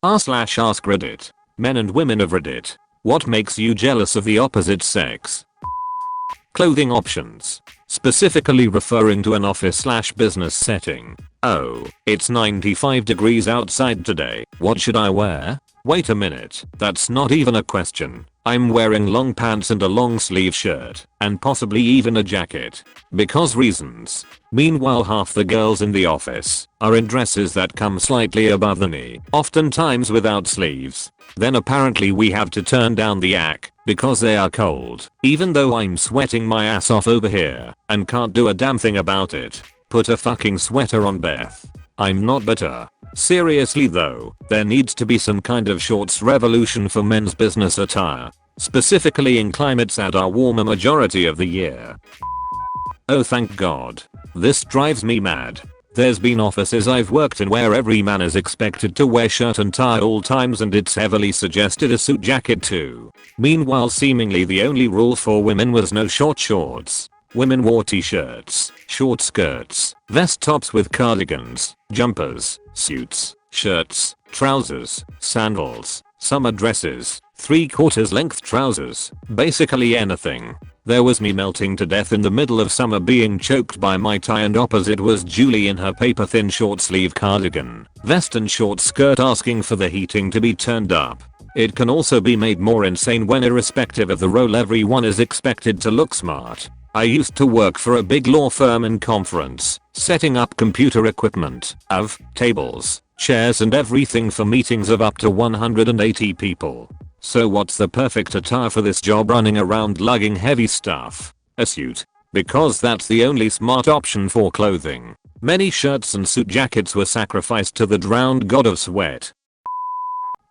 r/AskReddit. Men and women of Reddit. What makes you jealous of the opposite sex? Clothing options. Specifically referring to an office/business setting. Oh, it's 95 degrees outside today. What should I wear? Wait a minute, that's not even a question. I'm wearing long pants and a long sleeve shirt, and possibly even a jacket. Because reasons. Meanwhile, half the girls in the office are in dresses that come slightly above the knee, oftentimes without sleeves. Then apparently we have to turn down the AC because they are cold, even though I'm sweating my ass off over here and can't do a damn thing about it. Put a fucking sweater on, Beth. I'm not bitter. Seriously though, there needs to be some kind of shorts revolution for men's business attire, specifically in climates that are warmer majority of the year. Oh thank God. This drives me mad. There's been offices I've worked in where every man is expected to wear shirt and tie all times, and it's heavily suggested a suit jacket too. Meanwhile, seemingly the only rule for women was no short shorts. Women wore t-shirts, short skirts, vest tops with cardigans, jumpers, suits, shirts, trousers, sandals, summer dresses, 3/4 length trousers, basically anything. There was me melting to death in the middle of summer being choked by my tie, and opposite was Julie in her paper thin short sleeve cardigan, vest and short skirt asking for the heating to be turned up. It can also be made more insane when, irrespective of the role, everyone is expected to look smart. I used to work for a big law firm in conference, setting up computer equipment, tables, chairs and everything for meetings of up to 180 people. So what's the perfect attire for this job? Running around lugging heavy stuff? A suit. Because that's the only smart option for clothing. Many shirts and suit jackets were sacrificed to the drowned god of sweat.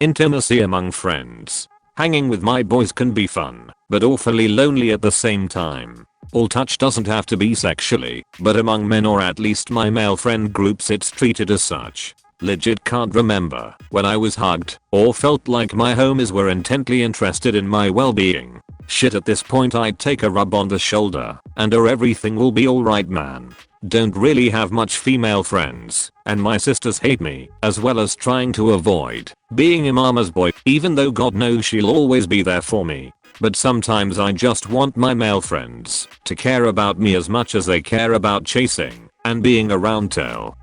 Intimacy among friends. Hanging with my boys can be fun, but awfully lonely at the same time. All touch doesn't have to be sexually, but among men, or at least my male friend groups, it's treated as such. Legit can't remember when I was hugged or felt like my homies were intently interested in my well-being. Shit, at this point I'd take a rub on the shoulder and everything will be alright, man. Don't really have much female friends, and my sisters hate me, as well as trying to avoid being a mama's boy, even though God knows she'll always be there for me. But sometimes I just want my male friends to care about me as much as they care about chasing and being around till.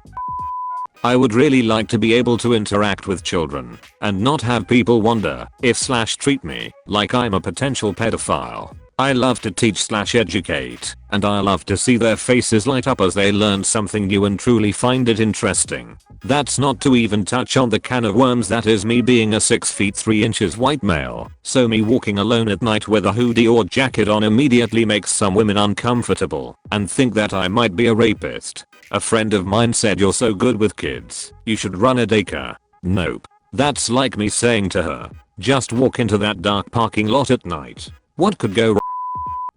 I would really like to be able to interact with children and not have people wonder if/treat me like I'm a potential pedophile. I love to teach/educate, and I love to see their faces light up as they learn something new and truly find it interesting. That's not to even touch on the can of worms that is me being a 6 feet 3 inches white male, so me walking alone at night with a hoodie or jacket on immediately makes some women uncomfortable and think that I might be a rapist. A friend of mine said, "You're so good with kids, you should run a daycare." Nope. That's like me saying to her, "Just walk into that dark parking lot at night." What could go wrong?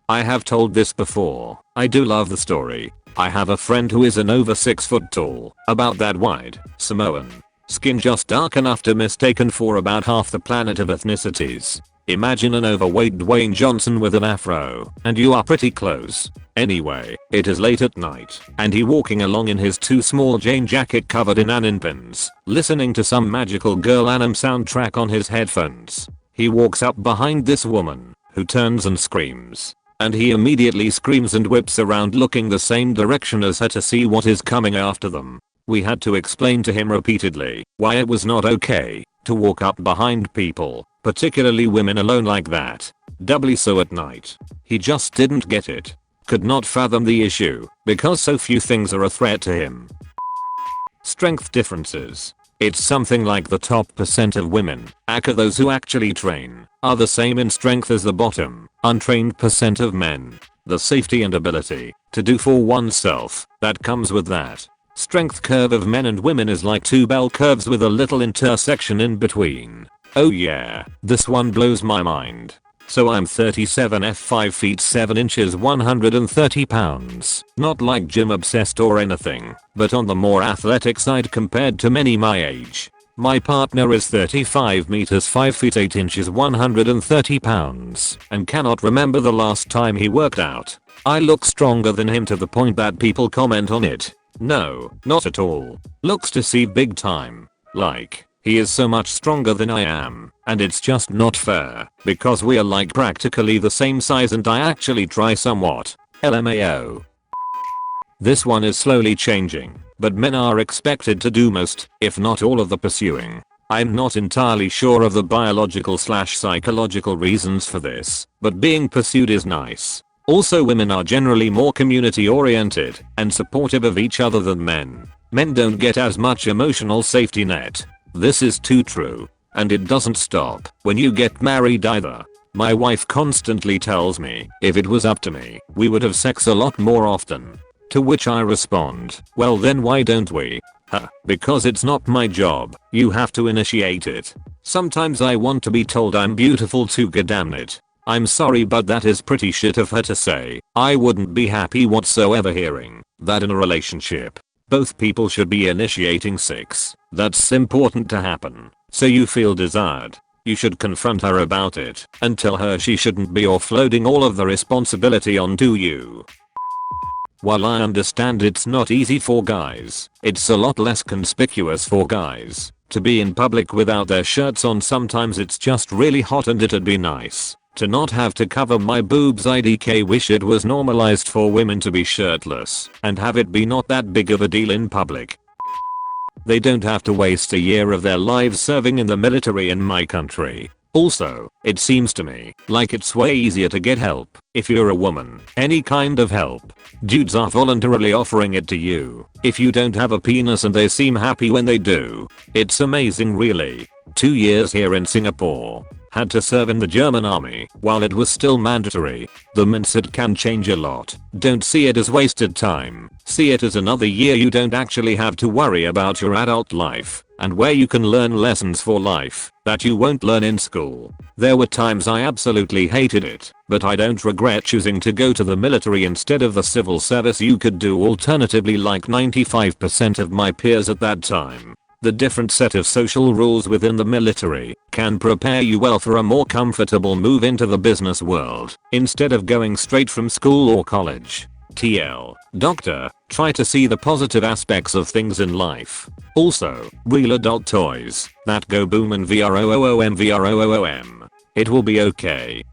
I have told this before. I do love the story. I have a friend who is an over 6 foot tall, about that wide, Samoan. Skin just dark enough to mistaken for about half the planet of ethnicities. Imagine an overweight Dwayne Johnson with an afro, and you are pretty close. Anyway, it is late at night, and he walking along in his too small jean jacket covered in anime pins, listening to some magical girl anime soundtrack on his headphones. He walks up behind this woman, who turns and screams. And he immediately screams and whips around looking the same direction as her to see what is coming after them. We had to explain to him repeatedly why it was not okay to walk up behind people, particularly women, alone like that. Doubly so at night. He just didn't get it. Could not fathom the issue, because so few things are a threat to him. Strength differences. It's something like the top percent of women, aka those who actually train, are the same in strength as the bottom, untrained percent of men. The safety and ability to do for oneself that comes with that strength curve of men and women is like two bell curves with a little intersection in between. Oh yeah, this one blows my mind. So I'm 37 f 5 feet 7 inches 130 pounds. Not like gym obsessed or anything, but on the more athletic side compared to many my age. My partner is 35 meters 5 feet 8 inches 130 pounds and cannot remember the last time he worked out. I look stronger than him to the point that people comment on it. No, not at all. Looks deceive big time. Like, He is so much stronger than I am, and it's just not fair, because we are like practically the same size and I actually try somewhat. LMAO. This one is slowly changing, but men are expected to do most, if not all of the pursuing. I'm not entirely sure of the biological/psychological reasons for this, but being pursued is nice. Also, women are generally more community oriented and supportive of each other than men. Men don't get as much emotional safety net. This is too true. And it doesn't stop when you get married either. My wife constantly tells me if it was up to me, we would have sex a lot more often. To which I respond, well then why don't we? Because it's not my job, you have to initiate it. Sometimes I want to be told I'm beautiful too, goddamn it. I'm sorry, but that is pretty shit of her to say. I wouldn't be happy whatsoever hearing that in a relationship. Both people should be initiating sex. That's important to happen. So you feel desired. You should confront her about it and tell her she shouldn't be offloading all of the responsibility onto you. While I understand it's not easy for guys, it's a lot less conspicuous for guys to be in public without their shirts on. Sometimes it's just really hot and it'd be nice to not have to cover my boobs. IDK wish it was normalized for women to be shirtless and have it be not that big of a deal in public. They don't have to waste a year of their lives serving in the military in my country. Also, it seems to me like it's way easier to get help if you're a woman. Any kind of help. Dudes are voluntarily offering it to you if you don't have a penis, and they seem happy when they do. It's amazing really. 2 years here in Singapore. Had to serve in the German army while it was still mandatory. The mindset can change a lot. Don't see it as wasted time. See it as another year you don't actually have to worry about your adult life, and where you can learn lessons for life that you won't learn in school. There were times I absolutely hated it, but I don't regret choosing to go to the military instead of the civil service. You could do alternatively like 95% of my peers at that time. The different set of social rules within the military can prepare you well for a more comfortable move into the business world instead of going straight from school or college. TL. Doctor, try to see the positive aspects of things in life. Also, real adult toys that go boom and VROOM. It will be okay.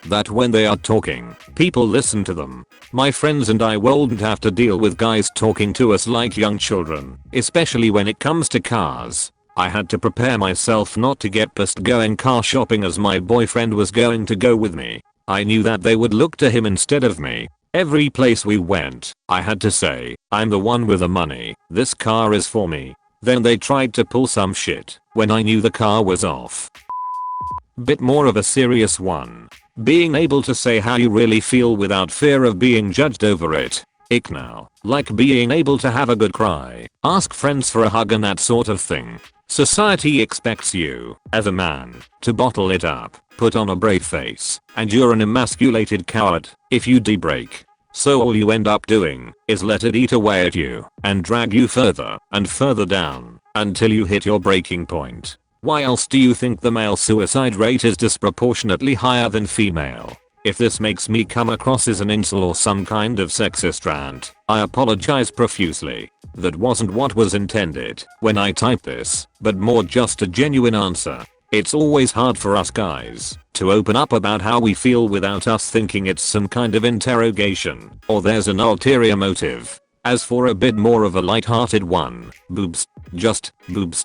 That when they are talking, people listen to them. My friends and I won't have to deal with guys talking to us like young children, especially when it comes to cars. I had to prepare myself not to get pissed going car shopping as my boyfriend was going to go with me. I knew that they would look to him instead of me. Every place we went, I had to say, I'm the one with the money, this car is for me. Then they tried to pull some shit when I knew the car was off. Bit more of a serious one. Being able to say how you really feel without fear of being judged over it. Ick now. Like being able to have a good cry, ask friends for a hug and that sort of thing. Society expects you, as a man, to bottle it up, put on a brave face, and you're an emasculated coward if you de-break. So all you end up doing is let it eat away at you and drag you further and further down until you hit your breaking point. Why else do you think the male suicide rate is disproportionately higher than female? If this makes me come across as an incel or some kind of sexist rant, I apologize profusely. That wasn't what was intended when I typed this, but more just a genuine answer. It's always hard for us guys to open up about how we feel without us thinking it's some kind of interrogation or there's an ulterior motive. As for a bit more of a light-hearted one, boobs. Just boobs.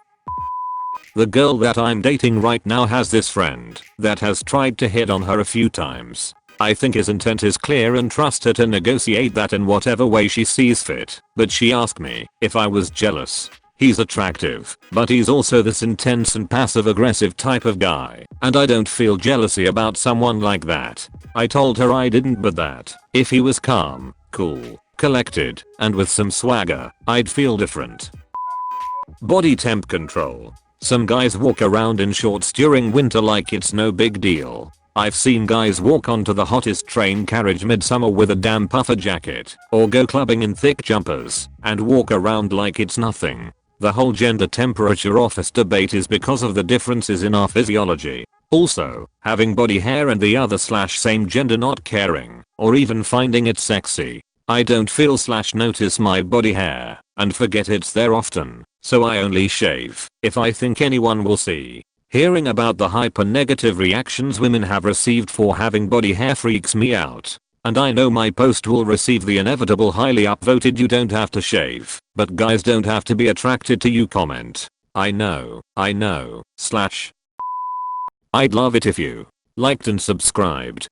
The girl that I'm dating right now has this friend that has tried to hit on her a few times. I think his intent is clear and trust her to negotiate that in whatever way she sees fit, but she asked me if I was jealous. He's attractive, but he's also this intense and passive aggressive type of guy, and I don't feel jealousy about someone like that. I told her I didn't, but that if he was calm, cool, collected, and with some swagger, I'd feel different. Body temp control. Some guys walk around in shorts during winter like it's no big deal. I've seen guys walk onto the hottest train carriage midsummer with a damn puffer jacket, or go clubbing in thick jumpers, and walk around like it's nothing. The whole gender temperature office debate is because of the differences in our physiology. Also, having body hair and the other same gender not caring, or even finding it sexy. I don't feel/notice my body hair, and forget it's there often. so I only shave if I think anyone will see. Hearing about the hyper negative reactions women have received for having body hair freaks me out. And I know my post will receive the inevitable highly upvoted "you don't have to shave, but guys don't have to be attracted to you" comment. I know. Slash. I'd love it if you liked and subscribed.